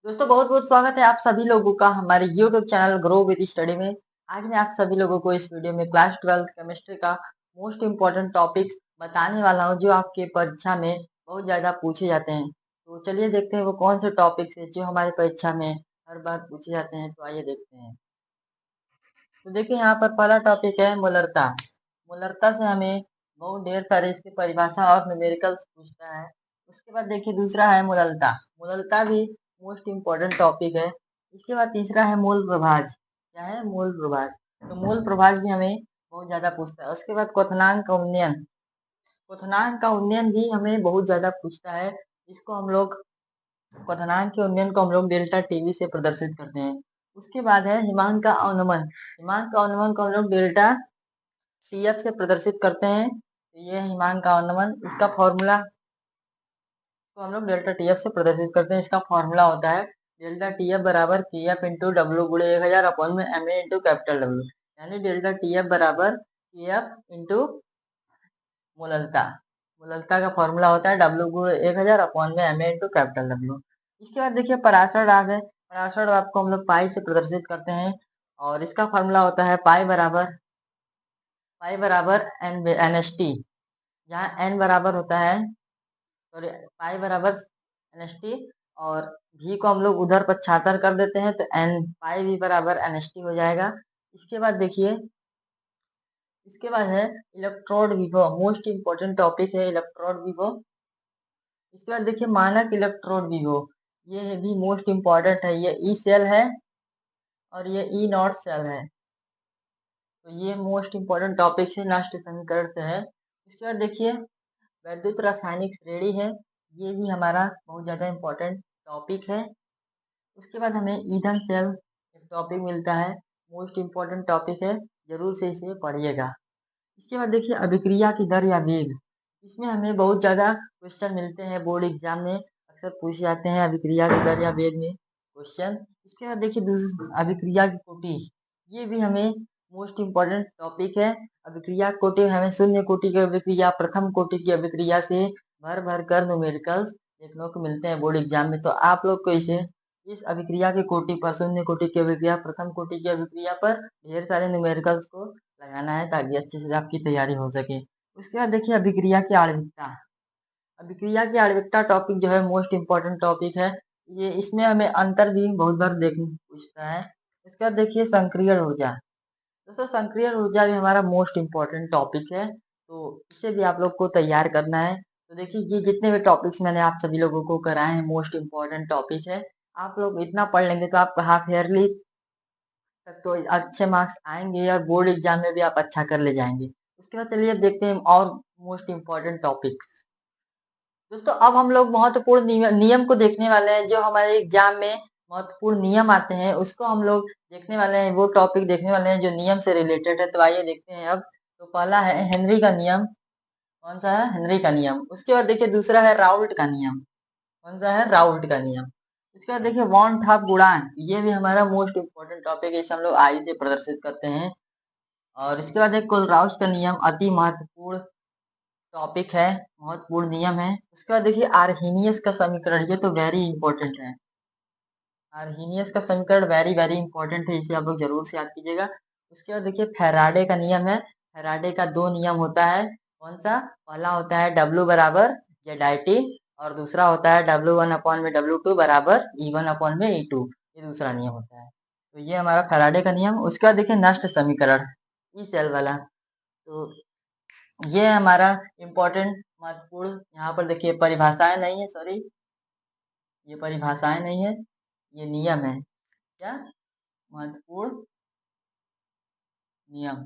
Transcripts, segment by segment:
दोस्तों बहुत बहुत स्वागत है आप सभी लोगों का हमारे YouTube channel grow with study में। आज मैं आप सभी लोगों को इस वीडियो में क्लास 12 केमिस्ट्री का मोस्ट इम्पोर्टेंट टॉपिक्स बताने वाला हूं जो आपके परीक्षा में बहुत ज़्यादा पूछे जाते हैं। तो चलिए देखते हैं वो कौन से टॉपिक्स है जो हमारे परीक्षा में हर बार पूछे जाते हैं। तो आइए देखते हैं। तो देखिए यहाँ पर पहला टॉपिक है मोलरता। मोलरता से हमें बहुत ढेर सारे इसकी परिभाषा और न्यूमेरिकल्स पूछता है। उसके बाद देखिए दूसरा है मोललता। मोललता भी मोस्ट इम्पोर्टेंट टॉपिक है। इसके बाद तीसरा है मूल प्रभाज। क्या है? मूल प्रभाज। तो मूल प्रभाज भी हमें बहुत ज्यादा पूछता है। उसके बाद क्वथनांक का उन्नयन। क्वथनांक का उन्नयन भी हमें बहुत ज्यादा पूछता है। इसको हम लोग क्वथनांक के उन्नयन को हम लोग डेल्टा टीवी से प्रदर्शित करते हैं। उसके बाद है हिमांक का अवनमन। हिमांक का अवनमन को हम लोग डेल्टा टीएफ से प्रदर्शित करते हैं। तो ये हिमांक का अवनमन, इसका फॉर्मूला तो हम लोग डेल्टा टीएफ से प्रदर्शित करते हैं। इसका फॉर्मूला होता है डेल्टा टीएफ बराबर के एफ इंटू डब्ल्यू गुणे 1000 अपॉन में M A into capital W. यानी डेल्टा टीएफ बराबर के एफ इंटू मोललता। मोललता का फॉर्मूला होता है डब्ल्यू गुणे 1000 अपॉन में M A into capital W. इसके बाद देखिए पराशर दाब है। पराशर दाब को हम लोग पाई से प्रदर्शित करते हैं और इसका फॉर्मूला होता है पाई बराबर एन एस टी। जहाँ एन बराबर होता है, सॉरी, पाई बराबर एन एस टी और भी को हम लोग उधर पक्षांतर कर देते हैं तो एन पाई भी बराबर एन एस टी हो जाएगा। इसके बाद देखिए, इसके बाद है इलेक्ट्रोड विभव। मोस्ट इंपोर्टेंट टॉपिक है इलेक्ट्रोड विभव। इसके बाद देखिए मानक इलेक्ट्रोड विभव, ये भी मोस्ट इंपॉर्टेंट है। ये ई सेल है और ये ई नॉट सेल है। तो ये मोस्ट इंपॉर्टेंट टॉपिक है, लास्ट समीकरण से है। इसके बाद देखिए वैद्युत रासायनिक श्रेणी है। ये भी हमारा बहुत ज़्यादा इम्पोर्टेंट टॉपिक है। उसके बाद हमें ईंधन सेल एक टॉपिक मिलता है, मोस्ट इम्पोर्टेंट टॉपिक है, जरूर से इसे पढ़िएगा। इसके बाद देखिए अभिक्रिया की दर या वेग। इसमें हमें बहुत ज़्यादा क्वेश्चन मिलते हैं, बोर्ड एग्जाम में अक्सर पूछे जाते हैं अभिक्रिया की दर या वेग में क्वेश्चन। इसके बाद देखिए अभिक्रिया की कोटि, ये भी हमें मोस्ट इम्पोर्टेंट टॉपिक है। अभिक्रिया कोटि हमें शून्य कोटि की अभिक्रिया, प्रथम कोटि की अभिक्रिया से भर भर कर न्यूमेरिकल्स देखने को मिलते हैं बोर्ड एग्जाम में। तो आप लोग को इसे इस अभिक्रिया की कोटि पर, शून्य कोटि की अभिक्रिया, प्रथम कोटि की अभिक्रिया पर ढेर सारे न्यूमेरिकल्स को लगाना है ताकि अच्छे से आपकी तैयारी हो सके। उसके बाद देखिए अभिक्रिया की आणविकता। अभिक्रिया की आणविकता टॉपिक जो है मोस्ट इम्पोर्टेंट टॉपिक है। ये इसमें हमें अंतर भी बहुत बार देखने को पूछता है। उसके बाद देखिए संक्रियण ऊर्जा। दोस्तों संक्रियण ऊर्जा भी हमारा मोस्ट इम्पोर्टेंट टॉपिक है, तो इसे भी आप लोग को तैयार करना है। तो देखिए ये जितने भी टॉपिक्स मैंने आप सभी लोगों को कराए हैं मोस्ट इम्पोर्टेंट टॉपिक है। आप लोग इतना पढ़ लेंगे तो आप हाफ ईयरली तक तो अच्छे मार्क्स आएंगे और बोर्ड एग्जाम में भी आप अच्छा कर ले जाएंगे। उसके बाद चलिए अब देखते हैं और मोस्ट इम्पोर्टेंट टॉपिक्स। दोस्तों अब हम लोग महत्वपूर्ण नियम को देखने वाले हैं। जो हमारे एग्जाम में महत्वपूर्ण नियम आते हैं उसको हम लोग देखने वाले हैं, वो टॉपिक देखने वाले हैं जो नियम से रिलेटेड है। तो आइए देखते हैं अब। तो पहला है हेनरी का नियम। कौन सा है? हेनरी का नियम। उसके बाद देखिए दूसरा है राउल्ट का नियम। कौन सा है? राउल्ट का नियम। उसके बाद देखिए वॉन थाप गुणांक, ये भी हमारा मोस्ट इम्पोर्टेंट टॉपिक है, इसे हम लोग आई से प्रदर्शित करते हैं। और इसके बाद एक कोलराउस का नियम, अति महत्वपूर्ण टॉपिक है, महत्वपूर्ण नियम है। उसके बाद देखिए आर्हीनियस का समीकरण, ये तो वेरी इंपॉर्टेंट है। आर्हीनियस का समीकरण वेरी वेरी इंपॉर्टेंट है, इसे आप लोग जरूर से याद कीजिएगा। उसके बाद देखिए फैराडे का नियम है। फैराडे का दो नियम होता है। कौन सा? पहला होता है डब्ल्यू बराबर जेड आई टी और दूसरा होता है डब्ल्यू वन अपॉन में डब्ल्यू टू बराबर ई वन अपॉन में ई टू। ये दूसरा नियम होता है। तो ये हमारा फैराडे का नियम। उसके बाद देखिए नष्ट समीकरण, ई सेल वाला। तो ये हमारा इम्पोर्टेंट महत्वपूर्ण, यहाँ पर देखिए परिभाषाएं नहीं है, सॉरी, ये परिभाषाएं नहीं है, ये नियम है। क्या? महत्वपूर्ण नियम।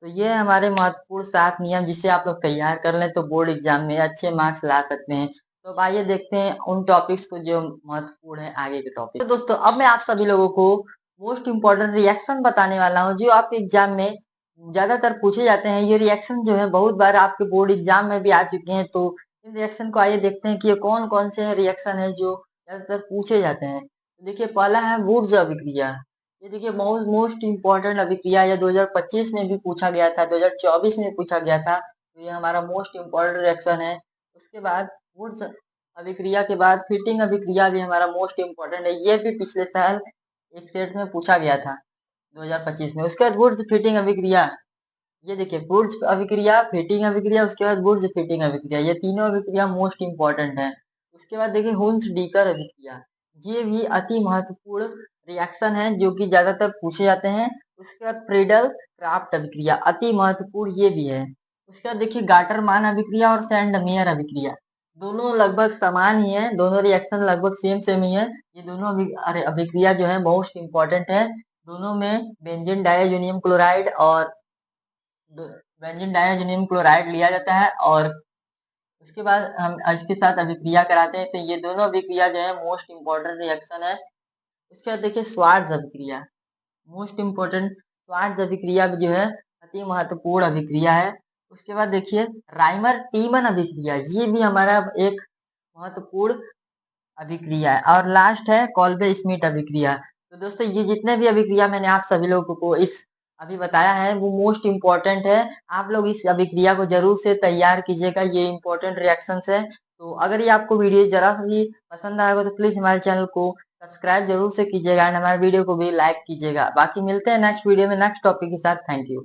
तो ये हमारे महत्वपूर्ण 7 नियम, जिसे आप लोग तैयार कर लें तो बोर्ड एग्जाम में अच्छे मार्क्स ला सकते हैं। तो अब आइए देखते हैं उन टॉपिक्स को जो महत्वपूर्ण है, आगे के टॉपिक। तो दोस्तों अब मैं आप सभी लोगों को मोस्ट इम्पोर्टेंट रिएक्शन बताने वाला हूँ जो आपके एग्जाम में ज्यादातर पूछे जाते हैं। ये रिएक्शन जो है बहुत बार आपके बोर्ड एग्जाम में भी आ चुके हैं। तो इन रिएक्शन को आइए देखते हैं कि ये कौन कौन से रिएक्शन है जो ज्यादातर पूछे जाते हैं। तो देखिए पहला है वुड्स अभिक्रिया। ये देखिए मोस्ट इम्पोर्टेंट अभिक्रिया, या 2025 में भी पूछा गया था, 2024 में पूछा गया था। तो ये हमारा मोस्ट इम्पोर्टेंट रिएक्शन है। उसके बाद वुड्स अभिक्रिया के बाद फीटिंग अभिक्रिया भी हमारा मोस्ट इम्पोर्टेंट है। ये भी पिछले साल एक सेट में पूछा गया था 2025 में। उसके बाद वुड्स फीटिंग अभिक्रिया, ये देखिए वुड्स अभिक्रिया, फीटिंग अभिक्रिया, उसके बाद वुड्स फीटिंग अभिक्रिया, ये तीनों अभिक्रिया मोस्ट इम्पोर्टेंट है। उसके बाद देखिए हुंस डीकर अभिक्रिया, ये भी अति महत्वपूर्ण रिएक्शन है जो कि ज्यादातर पूछे जाते हैं। उसके बाद फ्रीडल क्राफ्ट अभिक्रिया अति महत्वपूर्ण ये भी है। उसके बाद देखिए गाटर मान अभिक्रिया और सैंड मेयर अभिक्रिया, दोनों लगभग समान ही है, दोनों रिएक्शन लगभग सेम सेम ही है। ये दोनों अभिक्रिया जो है मोस्ट इम्पोर्टेंट है। दोनों में बेंजीन डाइअमोनियम क्लोराइड और बेंजीन डाइअमोनियम क्लोराइड लिया जाता है और उसके बाद हम इसके साथ अभिक्रिया कराते हैं। तो ये दोनों अभिक्रिया जो है मोस्ट इम्पोर्टेंट रिएक्शन है। उसके बाद देखिए स्वार्ट्ज अभिक्रिया, मोस्ट इम्पोर्टेंट स्वार्ट्ज अभिक्रिया भी जो है अति महत्वपूर्ण अभिक्रिया है। उसके बाद देखिए राइमर टीमन अभिक्रिया, ये भी हमारा एक महत्वपूर्ण अभिक्रिया है। और लास्ट है कॉल्बे स्मिथ अभिक्रिया। तो दोस्तों ये जितने भी अभिक्रिया मैंने आप सभी लोगों को इस अभी बताया है वो मोस्ट इम्पोर्टेंट है। आप लोग इस अभिक्रिया को जरूर से तैयार कीजिएगा, ये इम्पोर्टेंट रिएक्शंस है। तो अगर ये आपको वीडियो जरा भी पसंद आएगा तो प्लीज हमारे चैनल को सब्सक्राइब जरूर से कीजिएगा एंड हमारे वीडियो को भी लाइक कीजिएगा। बाकी मिलते हैं नेक्स्ट वीडियो में नेक्स्ट टॉपिक के साथ। Thank you.